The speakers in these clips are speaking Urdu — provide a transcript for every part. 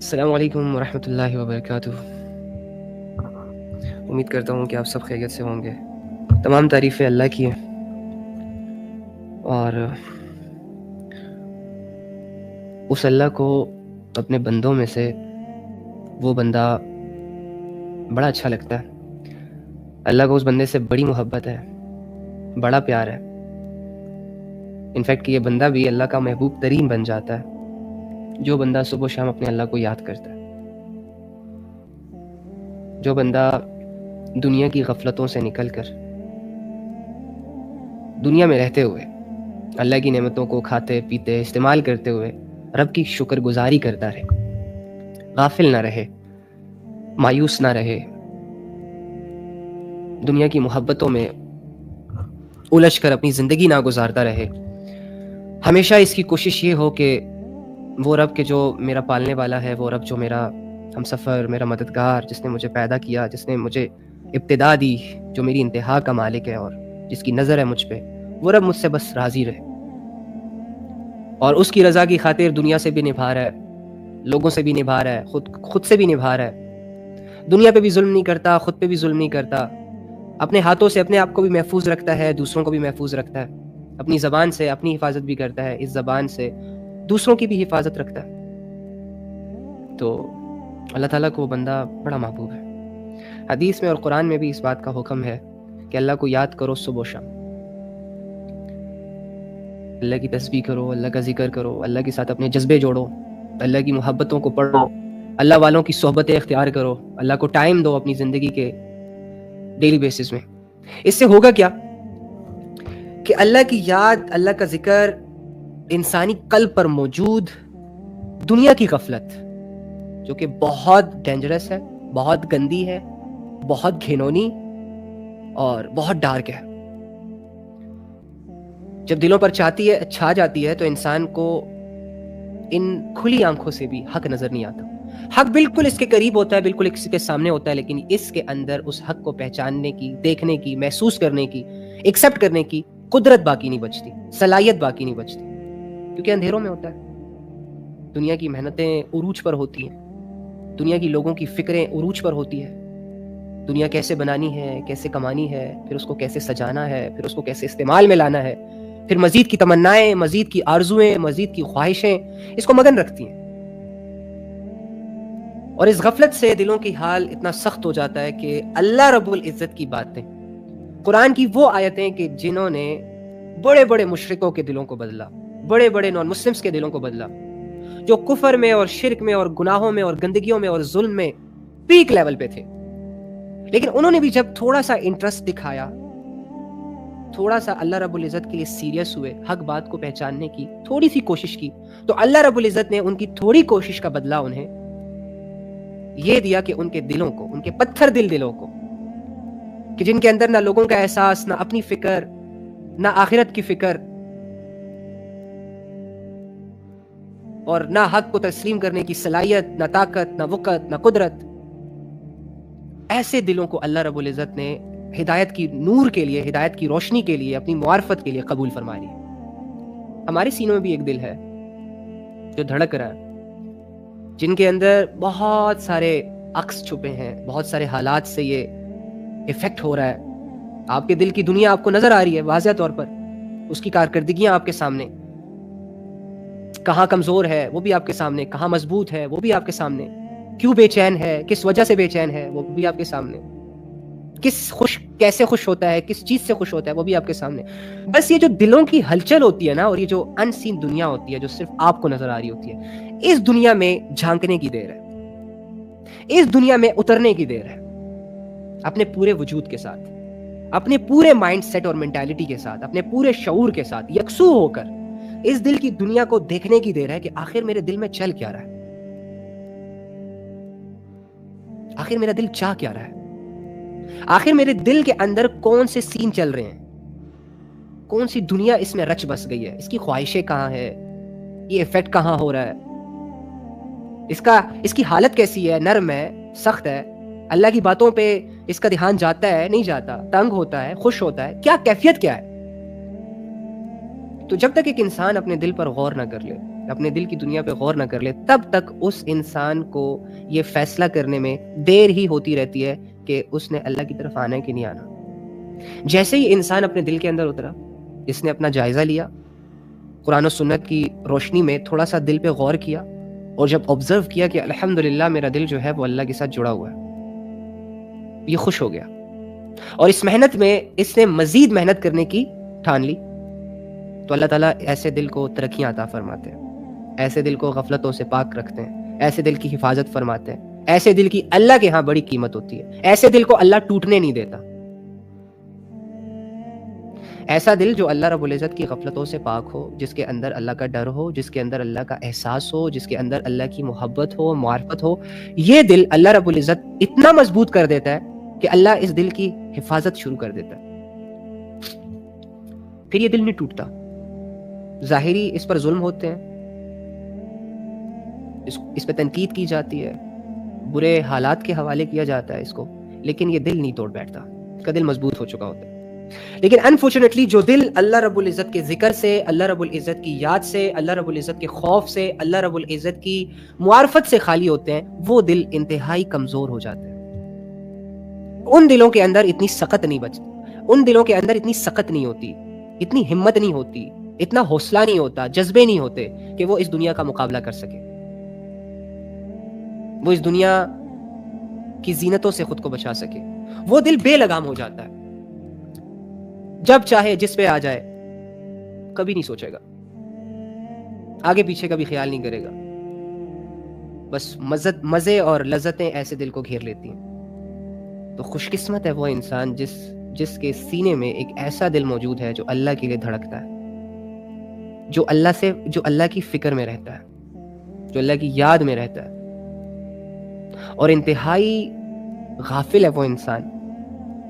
السلام علیکم ورحمۃ اللہ وبرکاتہ۔ امید کرتا ہوں کہ آپ سب خیریت سے ہوں گے۔ تمام تعریفیں اللہ کی ہیں، اور اس اللہ کو اپنے بندوں میں سے وہ بندہ بڑا اچھا لگتا ہے۔ اللہ کو اس بندے سے بڑی محبت ہے، بڑا پیار ہے۔ انفیکٹ کہ یہ بندہ بھی اللہ کا محبوب ترین بن جاتا ہے جو بندہ صبح و شام اپنے اللہ کو یاد کرتا ہے، جو بندہ دنیا کی غفلتوں سے نکل کر دنیا میں رہتے ہوئے اللہ کی نعمتوں کو کھاتے پیتے استعمال کرتے ہوئے رب کی شکر گزاری کرتا رہے، غافل نہ رہے، مایوس نہ رہے، دنیا کی محبتوں میں الجھ کر اپنی زندگی نہ گزارتا رہے۔ ہمیشہ اس کی کوشش یہ ہو کہ وہ رب کے جو میرا پالنے والا ہے، وہ رب جو میرا ہم سفر، میرا مددگار، جس نے مجھے پیدا کیا، جس نے مجھے ابتدا دی، جو میری انتہا کا مالک ہے اور جس کی نظر ہے مجھ پہ، وہ رب مجھ سے بس راضی رہے، اور اس کی رضا کی خاطر دنیا سے بھی نبھا رہا ہے، لوگوں سے بھی نبھا رہا ہے، خود سے بھی نبھا رہا ہے، دنیا پہ بھی ظلم نہیں کرتا، خود پہ بھی ظلم نہیں کرتا، اپنے ہاتھوں سے اپنے آپ کو بھی محفوظ رکھتا ہے، دوسروں کو بھی محفوظ رکھتا ہے، اپنی زبان سے اپنی حفاظت بھی کرتا ہے، اس زبان سے دوسروں کی بھی حفاظت رکھتا ہے۔ تو اللہ تعالیٰ کو وہ بندہ بڑا محبوب ہے۔ حدیث میں اور قرآن میں بھی اس بات کا حکم ہے کہ اللہ کو یاد کرو صبح و شام، اللہ کی تسبیح کرو، اللہ کا ذکر کرو، اللہ کے ساتھ اپنے جذبے جوڑو، اللہ کی محبتوں کو پڑھو، اللہ والوں کی صحبتیں اختیار کرو، اللہ کو ٹائم دو اپنی زندگی کے ڈیلی بیسس میں۔ اس سے ہوگا کیا کہ اللہ کی یاد، اللہ کا ذکر انسانی قلب پر موجود دنیا کی غفلت، جو کہ بہت ڈینجرس ہے، بہت گندی ہے، بہت گھنونی اور بہت ڈارک ہے، جب دلوں پر چھا جاتی ہے تو انسان کو ان کھلی آنکھوں سے بھی حق نظر نہیں آتا۔ حق بالکل اس کے قریب ہوتا ہے، بالکل اس کے سامنے ہوتا ہے، لیکن اس کے اندر اس حق کو پہچاننے کی، دیکھنے کی، محسوس کرنے کی، ایکسیپٹ کرنے کی قدرت باقی نہیں بچتی، صلاحیت باقی نہیں بچتی، کیونکہ اندھیروں میں ہوتا ہے۔ دنیا کی محنتیں عروج پر ہوتی ہیں، دنیا کی لوگوں کی فکریں عروج پر ہوتی ہے، دنیا کیسے بنانی ہے، کیسے کمانی ہے، پھر اس کو کیسے سجانا ہے، پھر اس کو کیسے استعمال میں لانا ہے، پھر مزید کی تمنائیں، مزید کی آرزویں، مزید کی خواہشیں اس کو مگن رکھتی ہیں، اور اس غفلت سے دلوں کی حال اتنا سخت ہو جاتا ہے کہ اللہ رب العزت کی باتیں، قرآن کی وہ آیتیں کہ جنہوں نے بڑے بڑے مشرکوں کے دلوں کو بدلا، بڑے بڑے نان مسلمز کے دلوں کو بدلا، جو کفر میں اور شرک میں اور گناہوں میں اور گندگیوں میں اور ظلم میں پیک لیول پہ تھے، لیکن انہوں نے بھی جب تھوڑا سا انٹرسٹ دکھایا، تھوڑا سا اللہ رب العزت کے لیے سیریس ہوئے، حق بات کو پہچاننے کی تھوڑی سی کوشش کی، تو اللہ رب العزت نے ان کی تھوڑی کوشش کا بدلہ انہیں یہ دیا کہ ان کے دلوں کو، ان کے پتھر دل دلوں کو، کہ جن کے اندر نہ لوگوں کا احساس، نہ اپنی فکر، نہ آخرت کی فکر، اور نہ حق کو تسلیم کرنے کی صلاحیت، نہ طاقت، نہ وقت، نہ قدرت، ایسے دلوں کو اللہ رب العزت نے ہدایت کی نور کے لیے، ہدایت کی روشنی کے لیے، اپنی معرفت کے لیے قبول فرما لی۔ ہمارے سینوں میں بھی ایک دل ہے جو دھڑک رہا ہے، جن کے اندر بہت سارے عکس چھپے ہیں، بہت سارے حالات سے یہ افیکٹ ہو رہا ہے۔ آپ کے دل کی دنیا آپ کو نظر آ رہی ہے واضح طور پر، اس کی کارکردگیاں آپ کے سامنے، کہاں کمزور ہے وہ بھی آپ کے سامنے، کہاں مضبوط ہے وہ بھی آپ کے سامنے، کیوں بے چین ہے، کس وجہ سے بے چین ہے وہ بھی آپ کے سامنے، کیسے خوش ہوتا ہے، کس چیز سے خوش ہوتا ہے وہ بھی آپ کے سامنے۔ بس یہ جو دلوں کی ہلچل ہوتی ہے نا، اور یہ جو ان سین دنیا ہوتی ہے جو صرف آپ کو نظر آ رہی ہوتی ہے، اس دنیا میں جھانکنے کی دیر ہے، اس دنیا میں اترنے کی دیر ہے، اپنے پورے وجود کے ساتھ، اپنے پورے مائنڈ سیٹ اور مینٹالٹی کے ساتھ، اپنے پورے شعور کے ساتھ یکسو ہو کر اس دل کی دنیا کو دیکھنے کی دیر ہے کہ آخر میرے دل میں چل کیا رہا ہے، آخر میرا دل چاہ کیا رہا ہے، آخر میرے دل کے اندر کون سے سین چل رہے ہیں، کون سی دنیا اس میں رچ بس گئی ہے، اس کی خواہشیں کہاں ہے، یہ ایفیکٹ کہاں ہو رہا ہے، اس کی حالت کیسی ہے، نرم ہے، سخت ہے، اللہ کی باتوں پہ اس کا دھیان جاتا ہے نہیں جاتا، تنگ ہوتا ہے، خوش ہوتا ہے، کیا کیفیت کیا ہے۔ تو جب تک ایک انسان اپنے دل پر غور نہ کر لے، اپنے دل کی دنیا پہ غور نہ کر لے، تب تک اس انسان کو یہ فیصلہ کرنے میں دیر ہی ہوتی رہتی ہے کہ اس نے اللہ کی طرف آنا ہے کہ نہیں آنا۔ جیسے ہی انسان اپنے دل کے اندر اترا، اس نے اپنا جائزہ لیا، قرآن و سنت کی روشنی میں تھوڑا سا دل پہ غور کیا، اور جب آبزرو کیا کہ الحمدللہ میرا دل جو ہے وہ اللہ کے ساتھ جڑا ہوا ہے، یہ خوش ہو گیا، اور اس محنت میں اس نے مزید محنت کرنے کی ٹھان لی، تو اللہ تعالیٰ ایسے دل کو ترقیاں عطا فرماتے ہیں، ایسے دل کو غفلتوں سے پاک رکھتے ہیں، ایسے دل کی حفاظت فرماتے ہیں، ایسے دل کی اللہ کے ہاں بڑی قیمت ہوتی ہے، ایسے دل کو اللہ ٹوٹنے نہیں دیتا۔ ایسا دل جو اللہ رب العزت کی غفلتوں سے پاک ہو، جس کے اندر اللہ کا ڈر ہو، جس کے اندر اللہ کا احساس ہو، جس کے اندر اللہ کی محبت ہو، معرفت ہو، یہ دل اللہ رب العزت اتنا مضبوط کر دیتا ہے کہ اللہ اس دل کی حفاظت شروع کر دیتا ہے، پھر یہ دل نہیں ٹوٹتا۔ ظاہری اس پر ظلم ہوتے ہیں، اس پہ تنقید کی جاتی ہے، برے حالات کے حوالے کیا جاتا ہے اس کو، لیکن یہ دل نہیں توڑ بیٹھتا، اس کا دل مضبوط ہو چکا ہوتا ہے۔ لیکن انفارچونیٹلی جو دل اللہ رب العزت کے ذکر سے، اللہ رب العزت کی یاد سے، اللہ رب العزت کے خوف سے، اللہ رب العزت کی معرفت سے خالی ہوتے ہیں، وہ دل انتہائی کمزور ہو جاتے ہیں۔ ان دلوں کے اندر اتنی سخت نہیں بچتی، ان دلوں کے اندر اتنی سخت نہیں ہوتی، اتنی ہمت نہیں ہوتی، اتنا حوصلہ نہیں ہوتا، جذبے نہیں ہوتے کہ وہ اس دنیا کا مقابلہ کر سکے، وہ اس دنیا کی زینتوں سے خود کو بچا سکے۔ وہ دل بے لگام ہو جاتا ہے، جب چاہے جس پہ آ جائے، کبھی نہیں سوچے گا، آگے پیچھے کا بھی خیال نہیں کرے گا، بس مزے اور لذتیں ایسے دل کو گھیر لیتی ہیں۔ تو خوش قسمت ہے وہ انسان جس کے سینے میں ایک ایسا دل موجود ہے جو اللہ کے لیے دھڑکتا ہے، جو اللہ کی فکر میں رہتا ہے، جو اللہ کی یاد میں رہتا ہے، اور انتہائی غافل ہے وہ انسان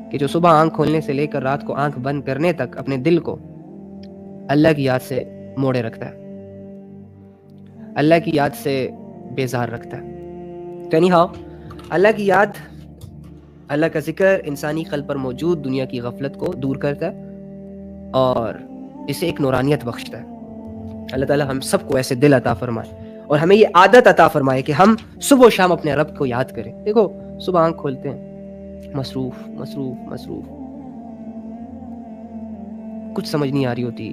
کہ جو صبح آنکھ کھولنے سے لے کر رات کو آنکھ بند کرنے تک اپنے دل کو اللہ کی یاد سے موڑے رکھتا ہے، اللہ کی یاد سے بیزار رکھتا ہے۔ تو anyhow، اللہ کی یاد، اللہ کا ذکر انسانی قلب پر موجود دنیا کی غفلت کو دور کرتا ہے اور اسے ایک نورانیت بخشتا ہے۔ اللہ تعالیٰ ہم سب کو ایسے دل عطا فرمائے، اور ہمیں یہ عادت عطا فرمائے کہ ہم صبح و شام اپنے رب کو یاد کریں۔ دیکھو، صبح آنکھ کھولتے ہیں، مصروف مصروف مصروف، کچھ سمجھ نہیں آ رہی ہوتی،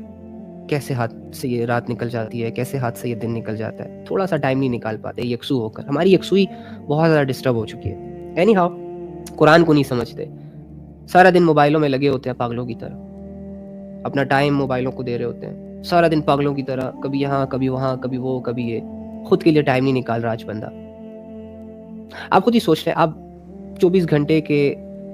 کیسے ہاتھ سے یہ رات نکل جاتی ہے، کیسے ہاتھ سے یہ دن نکل جاتا ہے، تھوڑا سا ٹائم نہیں نکال پاتے یکسو ہو کر، ہماری یکسوئی بہت زیادہ ڈسٹرب ہو چکی ہے۔ اینی ہاؤ، قرآن کو نہیں سمجھتے، سارا دن موبائلوں میں لگے ہوتے ہیں پاگلوں کی طرح، اپنا ٹائم موبائلوں کو دے رہے ہوتے ہیں، سارا دن پاگلوں کی طرح، کبھی یہاں کبھی وہاں، کبھی وہ کبھی یہ، خود کے لیے ٹائم نہیں نکال رہا آج بندہ۔ آپ خود ہی سوچ رہے ہیں، آپ 24 گھنٹے کے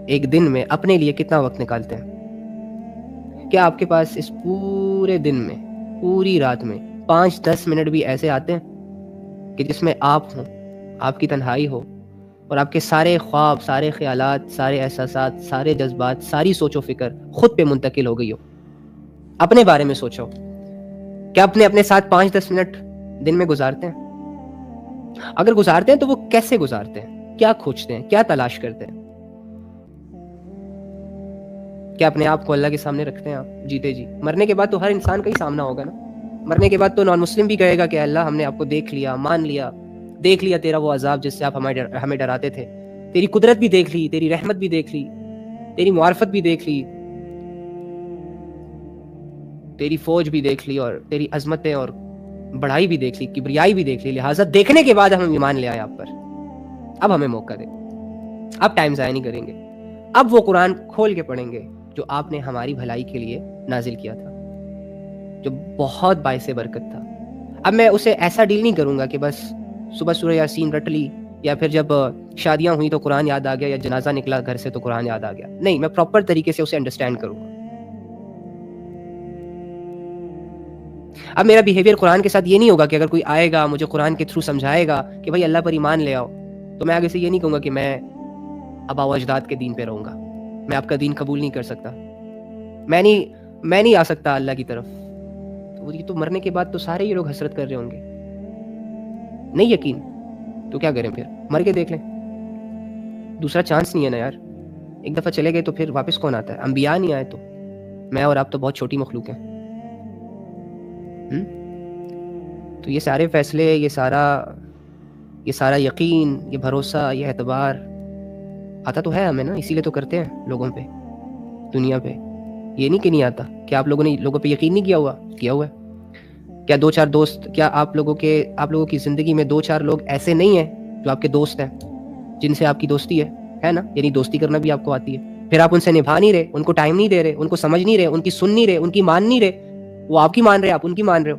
ایک دن میں اپنے لیے کتنا وقت نکالتے ہیں؟ کیا آپ کے پاس اس پورے دن میں، پوری رات میں 5-10 منٹ بھی ایسے آتے ہیں کہ جس میں آپ ہوں، آپ کی تنہائی ہو، اور آپ کے سارے خواب، سارے خیالات، سارے احساسات، سارے جذبات، ساری سوچ و فکر خود پہ منتقل ہو گئی ہو؟ اپنے بارے میں سوچو، کیا اپنے ساتھ 5-10 منٹ دن میں گزارتے ہیں؟ اگر گزارتے ہیں تو وہ کیسے گزارتے ہیں؟ کیا کھوجتے ہیں؟ کیا تلاش کرتے ہیں؟ کیا اپنے آپ کو اللہ کے سامنے رکھتے ہیں آپ جیتے جی؟ مرنے کے بعد تو ہر انسان کا ہی سامنا ہوگا نا، مرنے کے بعد تو نان مسلم بھی کہے گا کہ اللہ ہم نے آپ کو دیکھ لیا، مان لیا، دیکھ لیا تیرا وہ عذاب جس سے آپ ہمیں ڈراتے تھے، تیری قدرت بھی دیکھ لی، تیری رحمت بھی دیکھ لی، تیری معرفت بھی دیکھ لی، تیری فوج بھی دیکھ لی، اور تیری عظمتیں اور بڑائی بھی دیکھ لی، کبریائی بھی دیکھ لی، لہٰذا دیکھنے کے بعد ہم ایمان لے آئے آپ پر، اب ہمیں موقع دے، اب ٹائم ضائع نہیں کریں گے، اب وہ قرآن کھول کے پڑھیں گے جو آپ نے ہماری بھلائی کے لیے نازل کیا تھا، جو بہت باعث برکت تھا۔ اب میں اسے ایسا ڈیل نہیں کروں گا کہ بس صبح سورہ یاسین رٹ لی، یا پھر جب شادیاں ہوئیں تو قرآن یاد آ گیا، یا جنازہ نکلا گھر سے تو قرآن یاد آ گیا، نہیں، میں پراپر طریقے سے اسے انڈرسٹینڈ کروں گا۔ اب میرا بیہیویئر قرآن کے ساتھ یہ نہیں ہوگا کہ اگر کوئی آئے گا مجھے قرآن کے تھرو سمجھائے گا کہ بھائی اللہ پر ایمان لے آؤ، تو میں آگے سے یہ نہیں کہوں گا کہ میں آبا و اجداد کے دین پہ رہوں گا، میں آپ کا دین قبول نہیں کر سکتا، میں نہیں آ سکتا اللہ کی طرف، تو مرنے کے بعد تو سارے ہی لوگ حسرت کر رہے ہوں گے، نہیں یقین تو کیا کریں؟ پھر مر کے دیکھ لیں، دوسرا چانس نہیں ہے نا یار، ایک دفعہ چلے گئے تو پھر واپس کون آتا ہے؟ انبیاء نہیں آئے تو میں اور آپ تو بہت چھوٹی مخلوق ہیں۔ تو یہ سارے فیصلے، یہ سارا یقین، یہ بھروسہ، یہ اعتبار آتا تو ہے ہمیں نا، اسی لیے تو کرتے ہیں لوگوں پہ، دنیا پہ. یہ نہیں کہ نہیں آتا. کیا آپ لوگوں نے لوگوں پہ یقین نہیں کیا ہوا ہے؟ کیا 2-4 دوست، کیا آپ لوگوں کی زندگی میں 2-4 لوگ ایسے نہیں ہیں جو آپ کے دوست ہیں، جن سے آپ کی دوستی ہے نا؟ یعنی دوستی کرنا بھی آپ کو آتی ہے، پھر آپ ان سے نبھا نہیں رہے، ان کو ٹائم نہیں دے رہے، ان کو سمجھ نہیں رہے، ان کی سن نہیں رہے، ان کی مان نہیں رہے. وہ آپ کی مان رہے، آپ ان کی مان رہے ہو.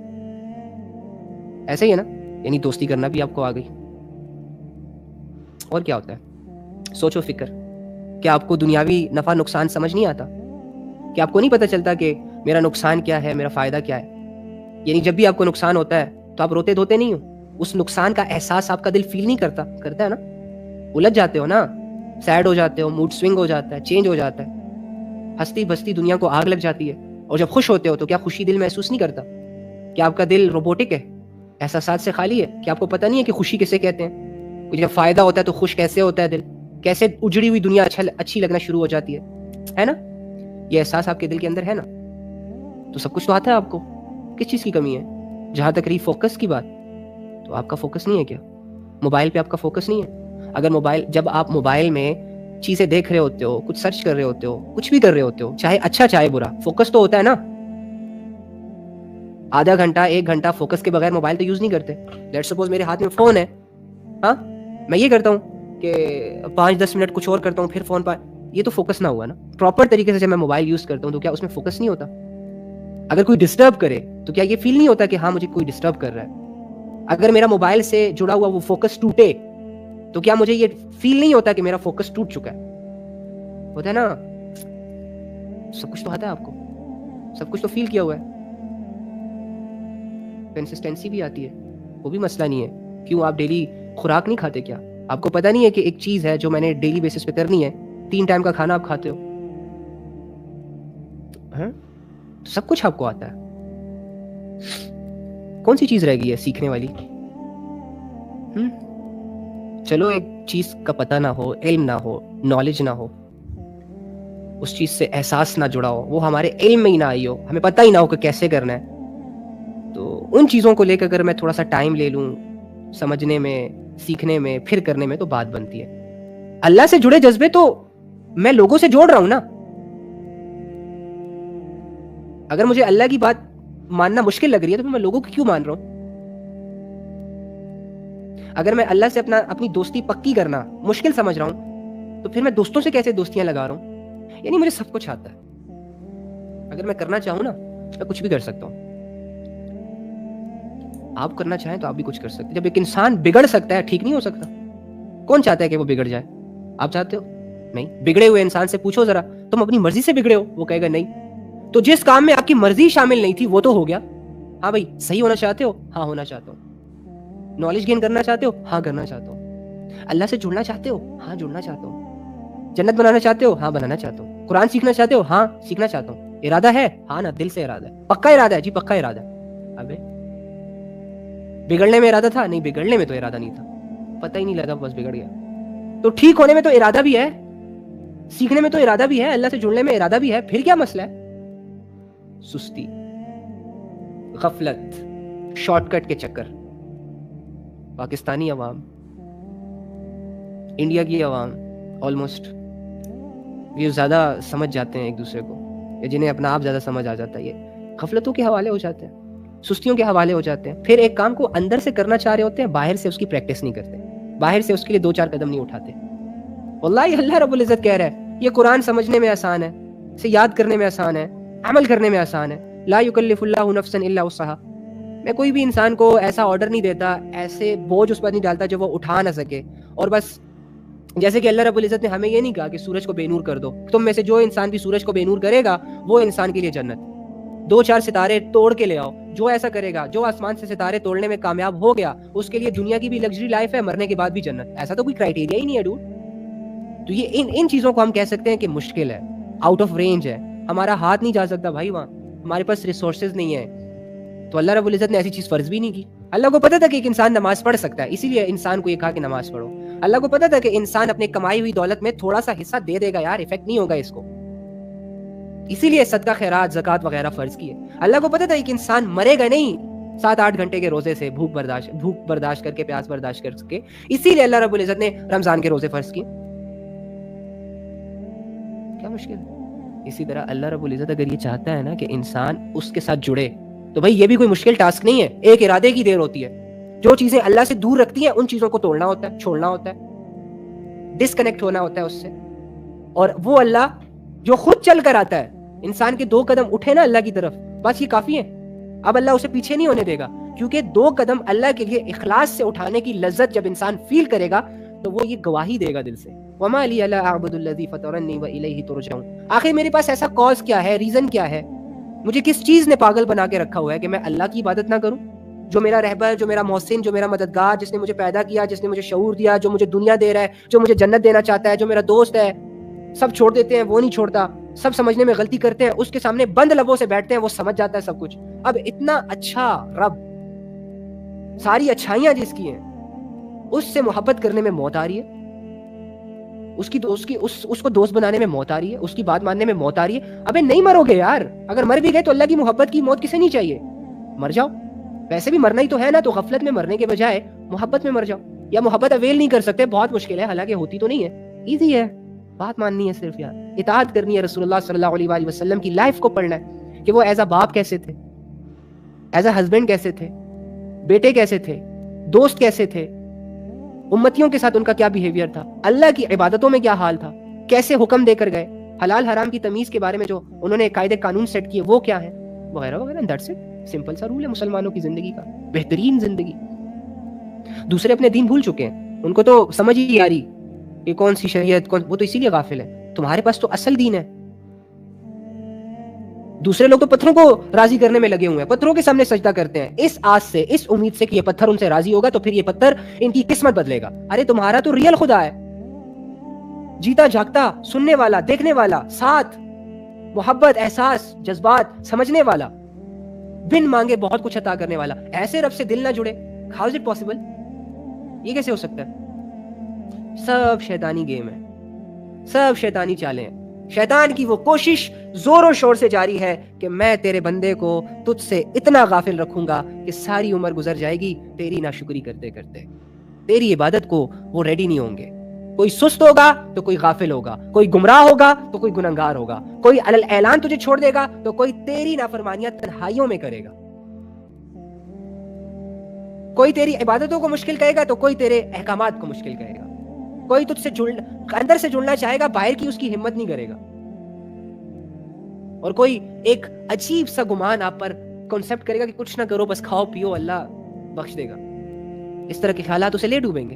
ایسے ہی ہے نا؟ یعنی دوستی کرنا بھی آپ کو آ گئی. اور کیا ہوتا ہے؟ سوچو فکر. کیا آپ کو دنیاوی نفع نقصان سمجھ نہیں آتا؟ کہ آپ کو نہیں پتہ چلتا کہ میرا نقصان کیا ہے، میرا فائدہ کیا ہے؟ یعنی جب بھی آپ کو نقصان ہوتا ہے تو آپ روتے دھوتے نہیں ہو، اس نقصان کا احساس آپ کا دل فیل نہیں کرتا ہے نا؟ الجھ جاتے ہو نا، سیڈ ہو جاتے ہو، موڈ سوئنگ ہو جاتا ہے، چینج ہو جاتا ہے، ہستی بستی دنیا کو آگ لگ جاتی ہے. اور جب خوش ہوتے ہو تو کیا خوشی دل محسوس نہیں کرتا؟ کیا آپ کا دل روبوٹک ہے، احساسات سے خالی ہے؟ کیا آپ کو پتہ نہیں ہے کہ خوشی کسے کہتے ہیں؟ جب فائدہ ہوتا ہے تو خوش کیسے ہوتا ہے دل؟ کیسے اجڑی ہوئی دنیا اچھی لگنا شروع ہو جاتی ہے نا؟ یہ احساس آپ کے دل کے اندر ہے نا؟ تو سب کچھ تو آتا ہے آپ کو. کس چیز کی کمی ہے؟ جہاں تک رہی فوکس کی بات، تو آپ کا فوکس نہیں ہے کیا؟ موبائل پہ آپ کا فوکس نہیں ہے؟ اگر جب آپ موبائل میں چیزیں دیکھ رہے ہوتے ہو، کچھ سرچ کر رہے ہوتے ہو، کچھ بھی کر رہے ہوتے ہو، چاہے اچھا چاہے برا، فوکس تو ہوتا ہے نا. آدھا گھنٹہ 1 گھنٹہ فوکس کے بغیر موبائل تو یوز نہیں کرتے. لیٹ سپوز میرے ہاتھ میں فون ہے، ہاں، میں یہ کرتا ہوں کہ 5-10 منٹ کچھ اور کرتا ہوں، پھر فون پر. یہ تو فوکس نہ ہوا نا. پراپر طریقے سے جب میں موبائل یوز کرتا ہوں تو کیا اس میں فوکس نہیں ہوتا؟ اگر کوئی ڈسٹرب کرے تو کیا یہ فیل نہیں ہوتا کہ ہاں مجھے کوئی ڈسٹرب کر رہا ہے؟ اگر میرا موبائل سے جڑا ہوا وہ فوکس ٹوٹے تو کیا مجھے یہ فیل نہیں ہوتا کہ میرا فوکس ٹوٹ چکا ہے؟ ہوتا ہے نا؟ سب کچھ تو آتا ہے آپ کو، سب کچھ تو فیل کیا ہوا ہے. کنسسٹنسی بھی آتی ہے، وہ بھی مسئلہ نہیں ہے. کیوں آپ ڈیلی خوراک نہیں کھاتے کیا؟ آپ کو پتہ نہیں ہے کہ ایک چیز ہے جو میں نے ڈیلی بیسس پہ کرنی ہے، 3 ٹائم کا کھانا آپ کھاتے ہو، ہاں؟ تو سب کچھ آپ کو آتا ہے. کون سی چیز رہ گئی ہے سیکھنے والی؟ چلو ایک چیز کا پتہ نہ ہو، علم نہ ہو، نالج نہ ہو، اس چیز سے احساس نہ جڑا ہو، وہ ہمارے علم میں ہی نہ آئی ہو، ہمیں پتہ ہی نہ ہو کہ کیسے کرنا ہے، تو ان چیزوں کو لے کر اگر میں تھوڑا سا ٹائم لے لوں سمجھنے میں، سیکھنے میں، پھر کرنے میں، تو بات بنتی ہے. اللہ سے جڑے جذبے تو میں لوگوں سے جوڑ رہا ہوں نا. اگر مجھے اللہ کی بات ماننا مشکل لگ رہی ہے تو میں لوگوں کی کیوں مان رہا ہوں؟ اگر میں اللہ سے اپنی دوستی پکی کرنا مشکل سمجھ رہا ہوں تو پھر میں دوستوں سے کیسے دوستیاں لگا رہا ہوں؟ یعنی مجھے سب کچھ آتا ہے. اگر میں کرنا چاہوں نا میں کچھ بھی کر سکتا ہوں. آپ کرنا چاہیں تو آپ بھی کچھ کر سکتے. جب ایک انسان بگڑ سکتا ہے، ٹھیک نہیں ہو سکتا. کون چاہتا ہے کہ وہ بگڑ جائے؟ آپ چاہتے ہو؟ نہیں. بگڑے ہوئے انسان سے پوچھو ذرا، تم اپنی مرضی سے بگڑے ہو؟ وہ کہے گا نہیں. تو جس کام میں آپ کی مرضی شامل نہیں تھی وہ تو ہو گیا. ہاں بھائی، صحیح ہونا چاہتے ہو؟ ہاں ہونا چاہتا ہوں. نالج گین کرنا چاہتے ہو؟ ہاں کرنا چاہتا ہوں. اللہ سے جڑنا چاہتے ہو؟ ہاں جڑنا چاہتا ہوں. جنت بنانا چاہتے ہو؟ ہاں بنانا چاہتا ہوں. قرآن سیکھنا چاہتے ہو؟ ہاں سیکھنا چاہتا ہوں. ارادہ ہے؟ ہاں نا، دل سے ارادہ ہے. پکا ارادہ ہے؟ جی پکا ارادہ ہے. ابے بگڑنے میں ارادہ تھا؟ نہیں، بگڑنے میں تو ارادہ نہیں تھا، پتہ ہی نہیں لگا، بس بگڑ گیا. تو ٹھیک ہونے میں تو ارادہ بھی ہے، سیکھنے میں تو ارادہ بھی ہے، اللہ سے جڑنے میں ارادہ بھی ہے. پھر کیا مسئلہ ہے؟ سستی، غفلت، شارٹ کٹ کے چکر. پاکستانی عوام، انڈیا کی عوام آلموسٹ یہ زیادہ سمجھ جاتے ہیں ایک دوسرے کو، یا جنہیں اپنا آپ زیادہ سمجھ آ جاتا ہے، یہ غفلتوں کے حوالے ہو جاتے ہیں، سستیوں کے حوالے ہو جاتے ہیں. پھر ایک کام کو اندر سے کرنا چاہ رہے ہوتے ہیں، باہر سے اس کی پریکٹس نہیں کرتے، باہر سے اس کے لیے 2-4 قدم نہیں اٹھاتے. واللہ اللہ رب العزت کہہ رہا ہے یہ قرآن سمجھنے میں آسان ہے، اسے یاد کرنے میں آسان ہے، عمل کرنے میں آسان ہے. لا یکلف اللہ نفسا الا وسعها. میں کوئی بھی انسان کو ایسا آرڈر نہیں دیتا، ایسے بوجھ اس پر نہیں ڈالتا جو وہ اٹھا نہ سکے. اور بس جیسے کہ اللہ رب العزت نے ہمیں یہ نہیں کہا کہ سورج کو بے نور کر دو، تم میں سے جو انسان بھی سورج کو بے نور کرے گا وہ انسان کے لیے جنت. 2-4 ستارے توڑ کے لے آؤ، جو ایسا کرے گا، جو آسمان سے ستارے توڑنے میں کامیاب ہو گیا، اس کے لیے دنیا کی بھی لگژری لائف ہے، مرنے کے بعد بھی جنت. ایسا تو کوئی کرائٹیریا ہی نہیں ہے ڈوڈ. تو یہ ان چیزوں کو ہم کہہ سکتے ہیں کہ مشکل ہے، آؤٹ آف رینج ہے، ہمارا ہاتھ نہیں جا سکتا بھائی وہاں، ہمارے پاس ریسورسز نہیں ہے. تو اللہ رب العزت نے ایسی چیز فرض بھی نہیں کی. اللہ کو پتا تھا کہ ایک انسان نماز پڑھ سکتا ہے، اسی لیے انسان کو یہ کہا کہ نماز پڑھو. اللہ کو پتا تھا کہ انسان اپنے کمائی ہوئی دولت میں تھوڑا سا حصہ دے دے گا یار، افیکٹ نہیں ہوگا اس کو، اسی لیے صدقہ خیرات زکوٰۃ وغیرہ فرض کیے. اللہ کو پتا تھا کہ انسان مرے گا نہیں، 7-8 گھنٹے کے روزے سے بھوک برداشت کر کے پیاس برداشت کر کے. اسی لیے اللہ رب العزت نے رمضان کے روزے فرض کیے. کیا مشکل ہے؟ اسی طرح اللہ رب العزت اگر یہ چاہتا ہے نا کہ انسان اس کے ساتھ جڑے تو بھائی یہ بھی کوئی مشکل ٹاسک نہیں ہے. ایک ارادے کی دیر ہوتی ہے. جو چیزیں اللہ سے دور رکھتی ہیں ان چیزوں کو توڑنا ہوتا ہے, چھوڑنا ہوتا ہے, ڈسکنیکٹ ہونا ہوتا ہے اس سے. اور وہ اللہ جو خود چل کر آتا ہے, انسان کے 2 قدم اٹھے نا اللہ کی طرف, بس یہ کافی ہے. اب اللہ اسے پیچھے نہیں ہونے دے گا, کیونکہ 2 قدم اللہ کے لیے اخلاص سے اٹھانے کی لذت جب انسان فیل کرے گا تو وہ یہ گواہی دے گا دل سے, وما لی الا اعبد الذی فطرنی والیہ ترجعون. آخر میرے پاس ایسا کاز کیا ہے, ریزن کیا ہے, مجھے کس چیز نے پاگل بنا کے رکھا ہوا ہے کہ میں اللہ کی عبادت نہ کروں؟ جو میرا رہبر, جو میرا محسن, جو میرا مددگار, جس نے مجھے پیدا کیا, جس نے مجھے شعور دیا, جو مجھے دنیا دے رہا ہے, جو مجھے جنت دینا چاہتا ہے, جو میرا دوست ہے, سب چھوڑ دیتے ہیں, وہ نہیں چھوڑتا. سب سمجھنے میں غلطی کرتے ہیں, اس کے سامنے بند لبوں سے بیٹھتے ہیں, وہ سمجھ جاتا ہے سب کچھ. اب اتنا اچھا رب, ساری اچھائیاں جس کی ہیں, اس سے محبت کرنے میں موت آ رہی ہے, اس کو دوست بنانے میں موت آ رہی ہے, اس کی بات ماننے میں موت آ رہی ہے. ابے نہیں مرو گے یار, اگر مر بھی گئے تو اللہ کی محبت کی موت کسے نہیں چاہیے؟ مر جاؤ, ویسے بھی مرنا ہی تو ہے نا, تو غفلت میں مرنے کے بجائے محبت میں مر جاؤ. یا محبت اویل نہیں کر سکتے, بہت مشکل ہے, حالانکہ ہوتی تو نہیں ہے, ایزی ہے, بات ماننی ہے صرف یار, اطاعت کرنی ہے, رسول اللہ صلی اللہ علیہ وآلہ وسلم کی لائف کو پڑھنا ہے کہ وہ ایز اے باپ کیسے تھے, ایز اے ہسبینڈ کیسے تھے, بیٹے کیسے تھے, دوست کیسے تھے, امتیوں کے ساتھ ان کا کیا بیہیویئر تھا, اللہ کی عبادتوں میں کیا حال تھا, کیسے حکم دے کر گئے, حلال حرام کی تمیز کے بارے میں جو انہوں نے قاعدے قانون سیٹ کیے وہ کیا ہیں, وغیرہ وغیرہ. دیٹس اٹ, سمپل سا رول ہے مسلمانوں کی زندگی کا, بہترین زندگی. دوسرے اپنے دین بھول چکے ہیں, ان کو تو سمجھ ہی آ رہی کہ کون سی شریعت, وہ تو اسی لیے غافل ہے. تمہارے پاس تو اصل دین ہے. دوسرے لوگ تو پتھروں کو راضی کرنے میں لگے ہوئے ہیں, پتھروں کے سامنے سجدہ کرتے ہیں اس آس سے, اس امید سے کہ یہ پتھر ان سے راضی ہوگا تو پھر یہ پتھر ان کی قسمت بدلے گا. ارے تمہارا تو ریئل خدا ہے, جیتا جاگتا, سننے والا, دیکھنے والا, ساتھ, محبت, احساس, جذبات, سمجھنے والا, بن مانگے بہت کچھ عطا کرنے والا. ایسے رب سے دل نہ جڑے, ہاؤ از اٹ پاسبل؟ یہ کیسے ہو سکتا ہے؟ سب شیطانی گیم ہے, سب شیطانی چالیں ہیں. شیطان کی وہ کوشش زور و شور سے جاری ہے کہ میں تیرے بندے کو تجھ سے اتنا غافل رکھوں گا کہ ساری عمر گزر جائے گی تیری ناشکری کرتے کرتے. تیری عبادت کو وہ ریڈی نہیں ہوں گے. کوئی سست ہوگا تو کوئی غافل ہوگا, کوئی گمراہ ہوگا تو کوئی گنہگار ہوگا, کوئی علل اعلان تجھے چھوڑ دے گا تو کوئی تیری نافرمانیاں تنہائیوں میں کرے گا, کوئی تیری عبادتوں کو مشکل کہے گا تو کوئی تیرے احکامات کو مشکل کہے گا, کوئی تجھ سے اندر سے جڑنا چاہے گا, باہر کی اس کی ہمت نہیں کرے گا, اور کوئی ایک عجیب سا گمان آپ پر کنسپٹ کرے گا کہ کچھ نہ کرو, بس کھاؤ پیو, اللہ بخش دے گا. اس طرح کے خیالات اسے لے ڈوبیں گے.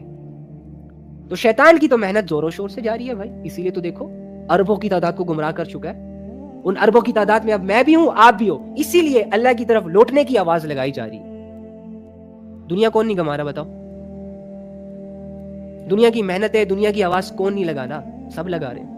تو شیطان کی تو محنت زور و شور سے جاری ہے بھائی. اسی لیے تو دیکھو اربوں کی تعداد کو گمراہ کر چکا ہے. ان اربوں کی تعداد میں اب میں بھی ہوں, آپ بھی ہو. اسی لیے اللہ کی طرف لوٹنے کی آواز لگائی جا رہی ہے. دنیا کون نہیں گما رہا بتاؤ؟ دنیا کی محنت ہے, دنیا کی آواز کون نہیں لگا رہا؟ سب لگا رہے ہیں.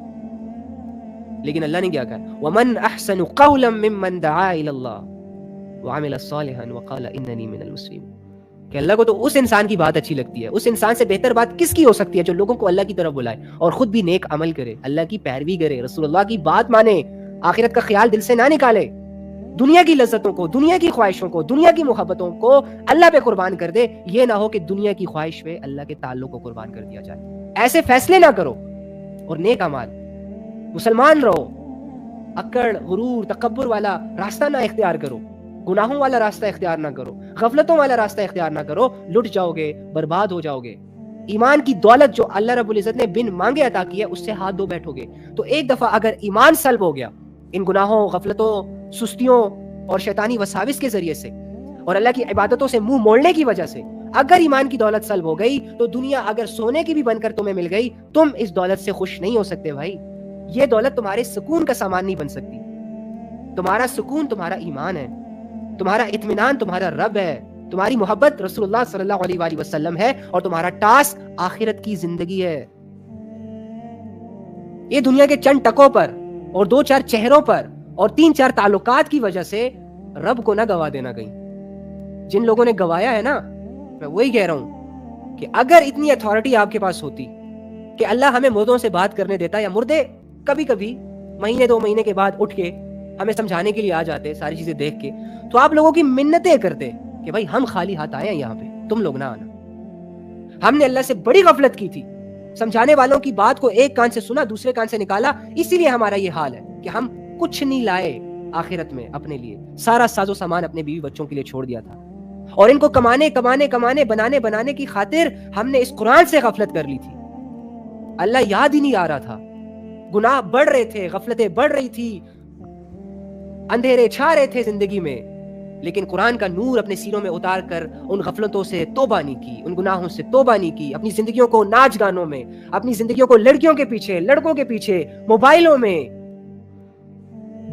لیکن اللہ نے کیا کہا, وَمَنْ أَحْسَنُ قَوْلًا مِّمَّنْ دَعَا إِلَى اللَّهِ وَعَمِلَ صَالِحًا وَقَالَ إِنَّنِي مِنَ الْمُسْلِمِينَ. کہ اللہ کو تو اس انسان کی بات اچھی لگتی ہے. اس انسان سے بہتر بات کس کی ہو سکتی ہے جو لوگوں کو اللہ کی طرف بلائے اور خود بھی نیک عمل کرے, اللہ کی پیروی کرے, رسول اللہ کی بات مانے, آخرت کا خیال دل سے نہ نکالے, دنیا کی لذتوں کو, دنیا کی خواہشوں کو, دنیا کی محبتوں کو اللہ پہ قربان کر دے. یہ نہ ہو کہ دنیا کی خواہش پہ اللہ کے تعلق کو قربان کر دیا جائے. ایسے فیصلے نہ کرو اور نیک اعمال, مسلمان رہو. اکڑ, غرور, تکبر والا راستہ نہ اختیار کرو, گناہوں والا راستہ اختیار نہ کرو, غفلتوں والا راستہ اختیار نہ کرو. لٹ جاؤ گے, برباد ہو جاؤ گے. ایمان کی دولت جو اللہ رب العزت نے بن مانگے عطا کی ہے, اس سے ہاتھ دھو بیٹھو گے. تو ایک دفعہ اگر ایمان سلب ہو گیا ان گناہوں, غفلتوں, سستیوں اور شیطانی وساوس کے ذریعے سے, اور اللہ کی عبادتوں سے منہ موڑنے کی وجہ سے اگر ایمان کی دولت سلب ہو گئی, تو دنیا اگر سونے کی بھی بن کر تمہیں مل گئی, تم اس دولت سے خوش نہیں ہو سکتے بھائی. یہ دولت تمہارے سکون کا سامان نہیں بن سکتی. تمہارا سکون تمہارا ایمان ہے, تمہارا اطمینان تمہارا رب ہے, تمہاری محبت رسول اللہ صلی اللہ علیہ وآلہ وسلم ہے, اور تمہارا ٹاسک آخرت کی زندگی ہے. یہ دنیا کے چند ٹکوں پر اور 2-4 چہروں پر اور 3-4 تعلقات کی وجہ سے رب کو نہ گوا دینا کہیں. جن لوگوں نے گوایا ہے نا, میں وہی کہہ رہا ہوں کہ اگر اتنی اتھارٹی آپ کے پاس ہوتی کہ اللہ ہمیں مردوں سے بات کرنے دیتا, یا مردے کبھی کبھی مہینے 2 مہینے کے بعد اٹھ کے ہمیں سمجھانے کے لیے آ جاتے ساری چیزیں دیکھ کے, تو آپ لوگوں کی منتیں کرتے کہ بھائی ہم خالی ہاتھ آئے ہیں یہاں پہ, تم لوگ نہ آنا. ہم نے اللہ سے بڑی غفلت کی تھی, سمجھانے والوں کی بات کو ایک کان سے سنا دوسرے کان سے نکالا, اسی لیے ہمارا یہ حال ہے کہ ہم کچھ نہیں لائے آخرت میں اپنے لیے, سارا ساز و سامان اپنے بیوی بچوں کے لیے چھوڑ دیا تھا, اور ان کو کمانے بنانے کی خاطر ہم نے اس قرآن سے غفلت کر لی تھی. اللہ یاد ہی نہیں آ رہا تھا, گناہ بڑھ رہے تھے, غفلتیں بڑھ رہی تھی, اندھیرے چھا رہے تھے زندگی میں, لیکن قرآن کا نور اپنے سینوں میں اتار کر ان غفلتوں سے توبہ نہیں کی, ان گناہوں سے توبہ نہیں کی, اپنی زندگیوں کو ناچ گانوں میں, اپنی زندگیوں کو لڑکیوں کے پیچھے, لڑکوں کے پیچھے, موبائلوں میں,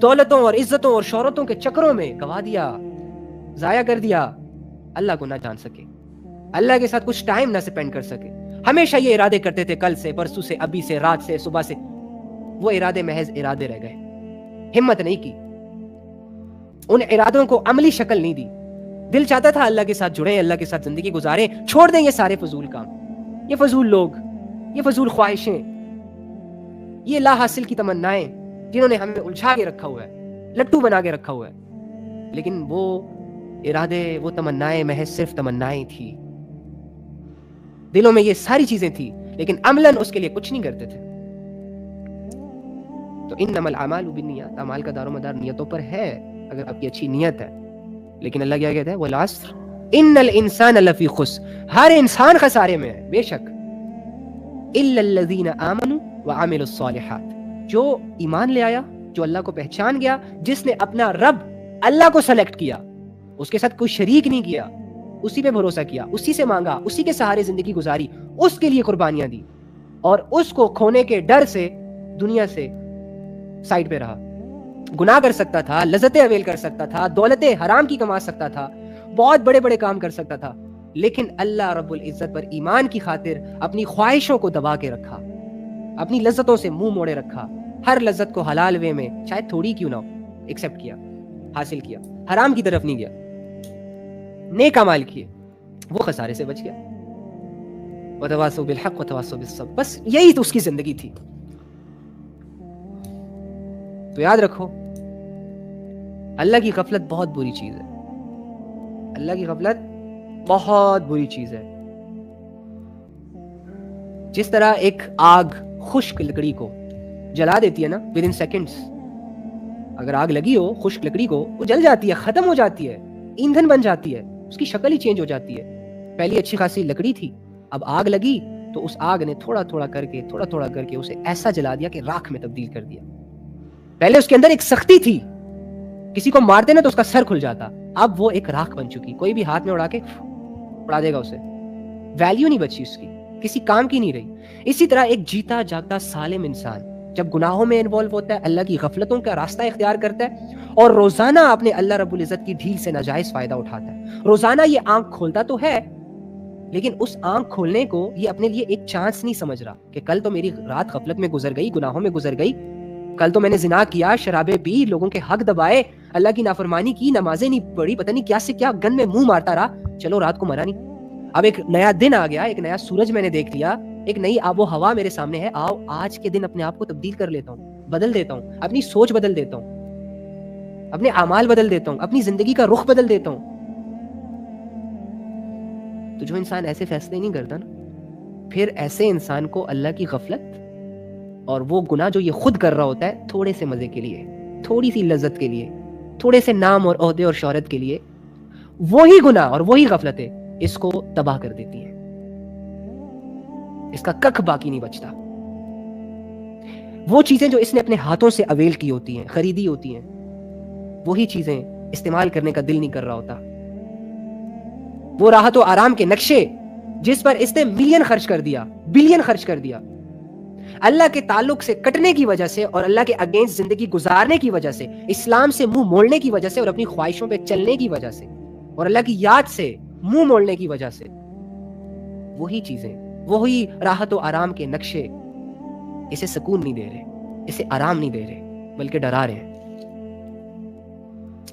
دولتوں اور عزتوں اور شہرتوں کے چکروں میں گوا دیا, ضائع کر دیا. اللہ کو نہ جان سکے, اللہ کے ساتھ کچھ ٹائم نہ سپینڈ کر سکے. ہمیشہ یہ ارادے کرتے تھے, کل سے, پرسوں سے, ابھی سے, رات سے, صبح سے, وہ ارادے محض ارادے رہ گئے, ہمت نہیں کی, ان ارادوں کو عملی شکل نہیں دی. دل چاہتا تھا اللہ کے ساتھ جڑیں, اللہ کے ساتھ زندگی گزاریں, چھوڑ دیں یہ سارے فضول کام, یہ فضول لوگ, یہ فضول خواہشیں, یہ لا حاصل کی تمنائیں جنہوں نے ہمیں الجھا کے رکھا ہوا ہے, لٹو بنا کے رکھا ہوا ہے. لیکن وہ ارادے, وہ تمنائیں محض صرف تمنائیں تھی, دلوں میں یہ ساری چیزیں تھی, لیکن عملاً اس کے لیے کچھ نہیں کرتے تھے. تو انما الاعمال بالنیات, اعمال کا دار و مدار نیتوں پر ہے, اگر آپ کی اچھی نیت ہے. لیکن اللہ کیا کہتا ہے, والعصر ان الانسان لفی خسر, ہر انسان خسارے میں ہے بے شک, الا الذین آمنوا وعملوا الصالحات, جو ایمان لے آیا, جو اللہ کو پہچان گیا, جس نے اپنا رب اللہ کو سلیکٹ کیا, اس کے ساتھ کوئی شریک نہیں کیا, اسی پہ بھروسہ کیا, اسی سے مانگا, اسی کے سہارے زندگی گزاری, اس کے لیے قربانیاں دی, اور اس کو کھونے کے ڈر سے دنیا سے سائڈ پہ رہا. گناہ کر سکتا تھا, لذتیں اویل کر سکتا تھا, دولتیں حرام کی کما سکتا تھا, بہت بڑے بڑے کام کر سکتا تھا, لیکن اللہ رب العزت پر ایمان کی خاطر اپنی خواہشوں کو دبا کے رکھا, اپنی لذتوں سے منہ موڑے رکھا, ہر لذت کو حلال وے میں چاہے تھوڑی کیوں نہ ہو ایکسپٹ کیا, حاصل کیا, حرام کی طرف نہیں گیا, نیک اعمال کیے, وہ خسارے سے بچ گیا. وتواصوا بالحق وتواصوا بالصبر, بس یہی تو اس کی زندگی تھی. تو یاد رکھو, اللہ کی غفلت بہت بری چیز ہے, اللہ کی غفلت بہت بری چیز ہے. جس طرح ایک آگ خشک لکڑی کو جلا دیتی ہے نا ود ان سیکنڈز, اگر آگ لگی ہو خشک لکڑی کو, وہ جل جاتی ہے, ختم ہو جاتی ہے, ایندھن بن جاتی ہے, اس کی شکل ہی چینج ہو جاتی ہے. پہلی اچھی خاصی لکڑی تھی, اب آگ لگی تو اس آگ نے تھوڑا تھوڑا کر کے اسے ایسا جلا دیا کہ راکھ میں تبدیل کر دیا. پہلے اس کے اندر ایک سختی تھی, کسی کو مارتے نا تو اس کا سر کھل جاتا, اب وہ ایک راکھ بن چکی, کوئی بھی ہاتھ میں اڑا کے اڑا دے گا اسے, ویلیو نہیں بچی اس کی, کسی کام کی نہیں رہی. اسی طرح ایک جیتا جاگتا سالم انسان جب گناہوں میں انوالو ہوتا ہے, اللہ کی غفلتوں کا راستہ اختیار کرتا ہے, اور روزانہ اپنے اللہ رب العزت کی ڈھیل سے ناجائز فائدہ اٹھاتا ہے. روزانہ یہ آنکھ کھولتا تو ہے, لیکن اس آنکھ کھولنے کو یہ اپنے لیے ایک چانس نہیں سمجھ رہا کہ کل تو میری رات غفلت میں گزر گئی, گناہوں میں گزر گئی, کل تو میں نے زنا کیا, شرابیں پی, لوگوں کے حق دبائے, اللہ کی نافرمانی کی, نمازیں نہیں پڑھی, پتہ نہیں کیا سے کیا گن میں منہ مارتا رہا, چلو رات کو مرا نہیں. اب ایک نیا دن آ گیا, ایک نیا سورج میں نے دیکھ لیا, ایک نئی آب و ہوا میرے سامنے ہے, آؤ آج کے دن اپنے آپ کو تبدیل کر لیتا ہوں, بدل دیتا ہوں, اپنی سوچ بدل دیتا ہوں, اپنے اعمال بدل دیتا ہوں, اپنی زندگی کا رخ بدل دیتا ہوں. تو جو انسان ایسے فیصلے نہیں کرتا نا, پھر ایسے انسان کو اللہ کی غفلت اور وہ گناہ جو یہ خود کر رہا ہوتا ہے تھوڑے سے مزے کے لیے, تھوڑی سی لذت کے لیے, تھوڑے سے نام اور عہدے اور شہرت کے لیے, وہی گناہ اور وہی غفلتیں اس کو تباہ کر دیتی ہیں. اس کا ککھ باقی نہیں بچتا. وہ چیزیں جو اس نے اپنے ہاتھوں سے اویل کی ہوتی ہیں, خریدی ہوتی ہیں, وہی چیزیں استعمال کرنے کا دل نہیں کر رہا ہوتا. وہ راحت و آرام کے نقشے جس پر اس نے ملین خرچ کر دیا, بلین خرچ کر دیا, اللہ کے تعلق سے کٹنے کی وجہ سے اور اللہ کے اگینسٹ زندگی گزارنے کی وجہ سے, اسلام سے منہ موڑنے کی وجہ سے اور اپنی خواہشوں پہ چلنے کی وجہ سے اور اللہ کی یاد سے منہ موڑنے کی وجہ سے, وہی چیزیں, وہی راحت و آرام کے نقشے اسے سکون نہیں دے رہے, اسے آرام نہیں دے رہے, بلکہ ڈرا رہے ہیں.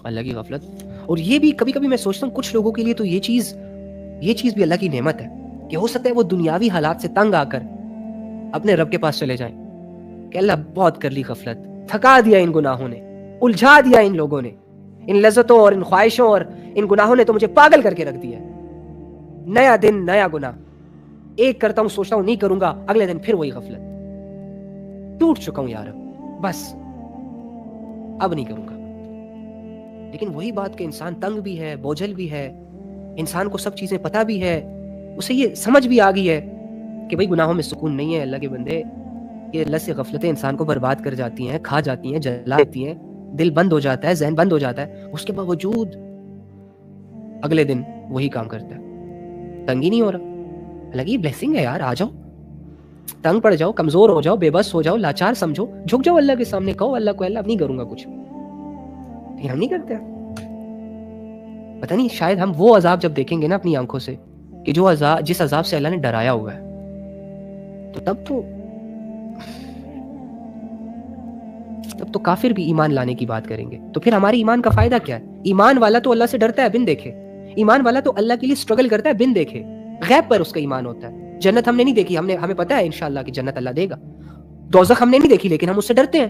اللہ کی غفلت. اور یہ بھی کبھی کبھی میں سوچتا ہوں کچھ لوگوں کے لیے تو یہ چیز بھی اللہ کی نعمت ہے کہ ہو سکتا ہے وہ دنیاوی حالات سے تنگ آ کر اپنے رب کے پاس چلے جائیں کہ اللہ بہت کر لی غفلت, تھکا دیا ان گناہوں نے, الجھا دیا ان لوگوں نے, ان لذتوں اور ان خواہشوں اور ان گناہوں نے تو مجھے پاگل کر کے رکھ دیا ہے. نیا دن نیا گناہ, ایک کرتا ہوں سوچتا ہوں نہیں کروں گا, اگلے دن پھر وہی غفلت. ٹوٹ چکا ہوں یار, بس اب نہیں کروں گا. لیکن وہی بات کہ انسان تنگ بھی ہے, بوجھل بھی ہے, انسان کو سب چیزیں پتہ بھی ہے, اسے یہ سمجھ بھی آ گئی ہے کہ بھئی گناہوں میں سکون نہیں ہے. اللہ کے بندے, یہ اللہ سے غفلتیں انسان کو برباد کر جاتی ہیں, کھا جاتی ہیں, جلا دیتی ہیں, دل بند ہو جاتا ہے, ذہن بند ہو جاتا ہے. اس کے باوجود اگلے دن وہی کام کرتا ہے. تنگ ہی نہیں ہو رہا. اللہ کی بلیسنگ ہے یار, آ جاؤ, تنگ پڑ جاؤ, کمزور ہو جاؤ, بے بس ہو جاؤ, لاچار سمجھو, جھک جاؤ اللہ کے سامنے, کہو اللہ کو اللہ اب نہیں کروں گا کچھ. لیکن ہم نہیں کرتے. پتہ نہیں, شاید ہم وہ عذاب جب دیکھیں گے نا اپنی آنکھوں سے, کہ جو عذاب, جس عذاب سے اللہ نے ڈرایا ہوا ہے, تو تب تو کافر بھی ایمان لانے کی بات کریں گے. تو پھر ہمارے ایمان کا فائدہ کیا ہے؟ ایمان والا تو اللہ سے ڈرتا ہے بن دیکھے, ایمان والا تو اللہ کے لیے سٹرگل کرتا ہے بن دیکھے. غیب پر اس کا ایمان ہوتا ہے. جنت ہم نے نہیں دیکھی, ہمیں پتہ ہے انشاءاللہ کہ جنت اللہ دے گا. دوزخ ہم نے نہیں دیکھی, لیکن ہم اس سے ڈرتے ہیں.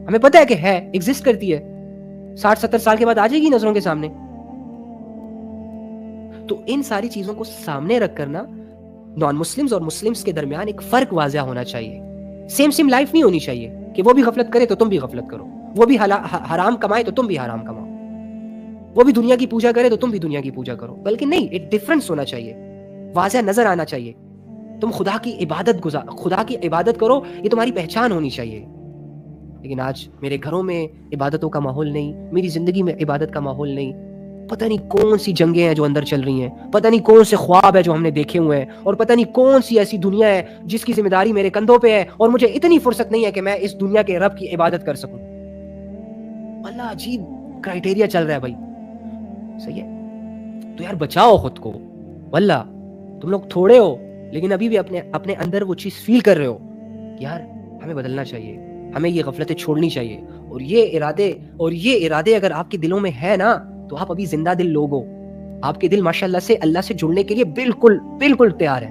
ہمیں پتہ ہے کہ ہے, ایگزسٹ کرتی ہے, 60-70 سال کے بعد آ جائے گی نظروں کے سامنے. تو ان ساری چیزوں کو سامنے رکھ کر نا, نان مسلمز اور مسلمز کے درمیان ایک فرق واضح ہونا چاہیے. سیم لائف نہیں ہونی چاہیے کہ وہ بھی غفلت کرے تو تم بھی غفلت کرو, وہ بھی حرام کمائے تو تم بھی حرام کماؤ, وہ بھی دنیا کی پوجا کرے تو تم بھی دنیا کی پوجا کرو. بلکہ نہیں, ایک ڈفرنس ہونا چاہیے, واضح نظر آنا چاہیے. تم خدا کی عبادت کرو, یہ تمہاری پہچان ہونی چاہیے. لیکن آج میرے گھروں میں عبادتوں کا ماحول نہیں, میری زندگی میں عبادت کا ماحول نہیں. پتہ نہیں کون سی جنگیں ہیں جو اندر چل رہی ہیں, پتہ نہیں کون سے خواب ہے جو ہم نے دیکھے ہوئے ہیں, اور پتہ نہیں کون سی ایسی دنیا ہے جس کی ذمہ داری میرے کندھوں پہ ہے, اور مجھے اتنی فرصت نہیں ہے کہ میں اس دنیا کے رب کی عبادت کر سکوں. اللہ, عجیب کرائٹیریا چل رہا ہے بھائی. صحیح ہے تو یار بچاؤ خود کو. واللہ تم لوگ تھوڑے ہو, لیکن ابھی بھی اپنے اندر وہ چیز فیل کر رہے ہو کہ یار ہمیں بدلنا چاہیے, ہمیں یہ غفلتیں چھوڑنی چاہیے. اور یہ ارادے اگر آپ کے دلوں میں ہے نا, تو آپ ابھی زندہ دل لوگ ہو. آپ کے دل ماشاءاللہ سے اللہ سے جڑنے کے لیے بالکل تیار ہے.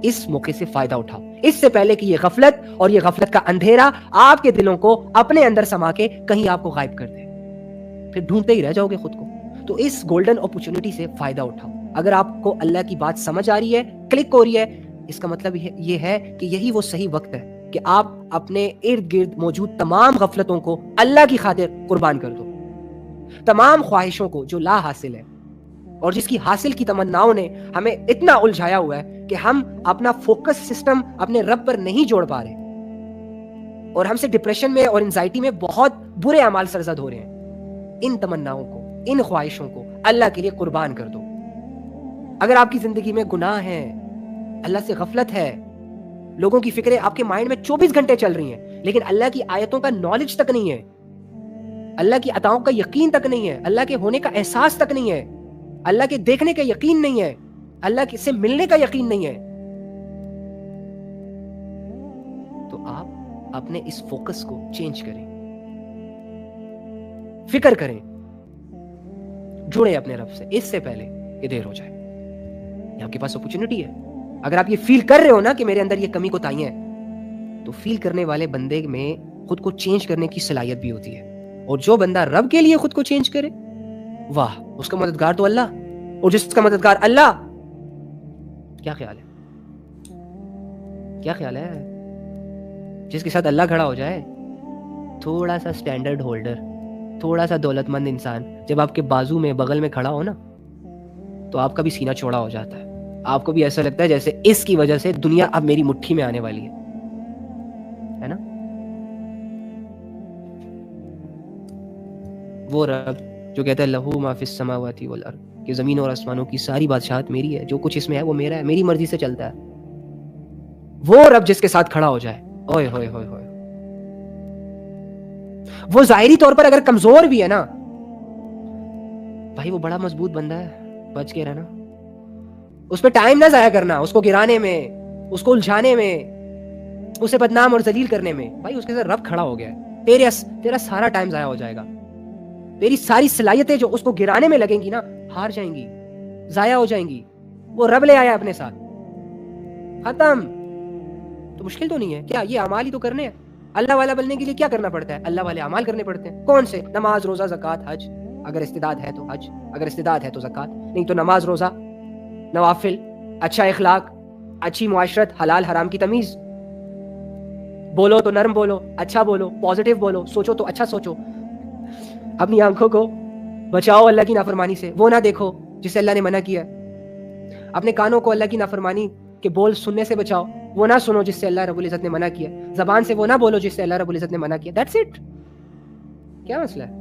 اس موقع سے فائدہ اٹھاؤ, اس سے پہلے کہ یہ غفلت اور یہ غفلت کا اندھیرا آپ کے دلوں کو اپنے اندر سما کے کہیں آپ کو غائب کر دے. پھر ڈھونڈتے ہی رہ جاؤ گے خود کو. تو اس گولڈن اپورچونٹی سے فائدہ اٹھاؤ. اگر آپ کو اللہ کی بات سمجھ آ رہی ہے, کلک ہو رہی ہے, اس کا مطلب یہ ہے کہ یہی وہ صحیح وقت ہے کہ آپ اپنے ارد گرد موجود تمام غفلتوں کو اللہ کی خاطر قربان کر دو. تمام خواہشوں کو جو لا حاصل ہے اور جس کی حاصل کی تمناؤں نے ہمیں اتنا الجھایا ہوا ہے کہ ہم اپنا فوکس سسٹم اپنے رب پر نہیں جوڑ پا رہے, اور ہم سے ڈپریشن میں اور انزائٹی میں بہت برے اعمال سرزد ہو رہے ہیں. ان تمناؤں کو, ان خواہشوں کو اللہ کے لیے قربان کر دو. اگر آپ کی زندگی میں گناہ ہے, اللہ سے غفلت ہے, لوگوں کی فکریں آپ کے مائنڈ میں 24 گھنٹے چل رہی ہیں, لیکن اللہ کی آیتوں کا نالج تک نہیں ہے, اللہ کی عطاؤں کا یقین تک نہیں ہے, اللہ کے ہونے کا احساس تک نہیں ہے, اللہ کے دیکھنے کا یقین نہیں ہے, اللہ سے ملنے کا یقین نہیں ہے, تو آپ اپنے اس فوکس کو چینج کریں, فکر کریں, جڑیں اپنے رب سے اس سے پہلے کہ دیر ہو جائے. یہ آپ کے پاس اپورچونٹی ہے. اگر آپ یہ فیل کر رہے ہو نا کہ میرے اندر یہ کمی کوتاہی ہے, تو فیل کرنے والے بندے میں خود کو چینج کرنے کی صلاحیت بھی ہوتی ہے. اور جو بندہ رب کے لیے خود کو چینج کرے, واہ, اس کا مددگار تو اللہ, اور جس کا مددگار اللہ, کیا خیال ہے جس کے ساتھ اللہ کھڑا ہو جائے. تھوڑا سا سٹینڈرڈ ہولڈر, تھوڑا سا دولت مند انسان جب آپ کے بازو میں بغل میں کھڑا ہو نا, تو آپ کا بھی سینہ چوڑا ہو جاتا ہے. آپ کو بھی ایسا لگتا ہے جیسے اس کی وجہ سے دنیا اب میری مٹھی میں آنے والی ہے نا. وہ رب جو کہتا ہے لہو ما فی السماوات والارض, کہ زمین اور آسمانوں کی ساری بادشاہت میری ہے, جو کچھ اس میں ہے وہ میرا ہے, میری مرضی سے چلتا ہے. وہ رب جس کے ساتھ کھڑا ہو جائے, اوئے ہوئے ہوئے ہوئے, وہ ظاہری طور پر اگر کمزور بھی ہے نا بھائی, وہ بڑا مضبوط بندہ ہے, بچ کے رہنا. اس پہ ٹائم نہ ضائع کرنا, اس کو گرانے میں, اس کو الجھانے میں, اسے بدنام اور ذلیل کرنے میں. بھائی اس کے ساتھ رب کھڑا ہو گیا ہے, تیرا سارا ٹائم ضائع ہو جائے گا. تیری ساری صلاحیتیں جو اس کو گرانے میں لگیں گی نا, ہار جائیں گی, ضائع ہو جائیں گی. وہ رب لے آیا اپنے ساتھ, ختم. تو مشکل تو نہیں ہے کیا, یہ اعمال ہی تو کرنے ہیں. اللہ والا بننے کے لیے کیا کرنا پڑتا ہے؟ اللہ والے اعمال کرنے پڑتے ہیں. کون سے؟ نماز, روزہ, زکوٰۃ, حج. اگر استعداد ہے تو حج، اگر استعداد ہے تو زکوٰۃ، نہیں تو نماز، روزہ، نوافل، اچھا اخلاق، اچھی معاشرت، حلال حرام کی تمیز. بولو تو نرم بولو، اچھا بولو، پازیٹیو بولو، سوچو تو اچھا سوچو. اپنی آنکھوں کو بچاؤ اللہ کی نافرمانی سے، وہ نہ دیکھو جسے اللہ نے منع کیا. اپنے کانوں کو اللہ کی نافرمانی کے بول سننے سے بچاؤ، وہ نہ سنو جس سے اللہ رب العزت نے منع کیا. زبان سے وہ نہ بولو جس سے اللہ رب العزت نے منع کیا. That's it. کیا مسئلہ ہے؟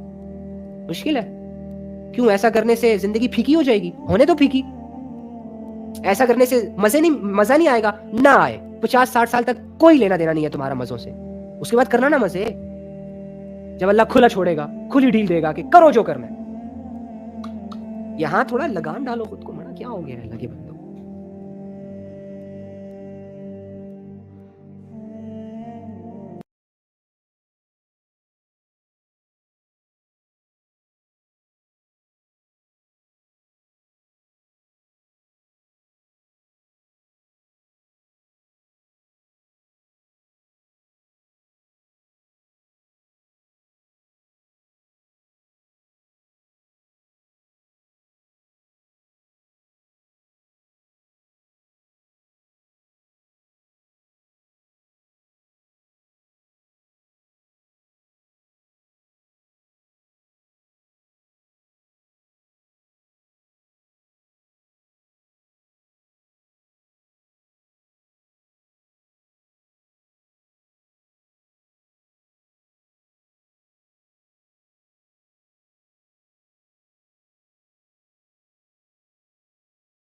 مشکل ہے؟ کیوں ایسا کرنے سے زندگی پھیکی ہو جائے گی؟ ہونے تو پھیکی. ایسا کرنے سے مزہ نہیں آئے گا؟ نہ آئے. 50-60 سال تک کوئی لینا دینا نہیں ہے تمہارا مزوں سے. اس کے بعد کرنا نا مزے، جب اللہ کھلا چھوڑے گا، کھلی ڈیل دے گا کہ کرو جو کرنا ہے. یہاں تھوڑا لگام ڈالو خود کو. مرا کیا ہو گیا اللہ کے بندے.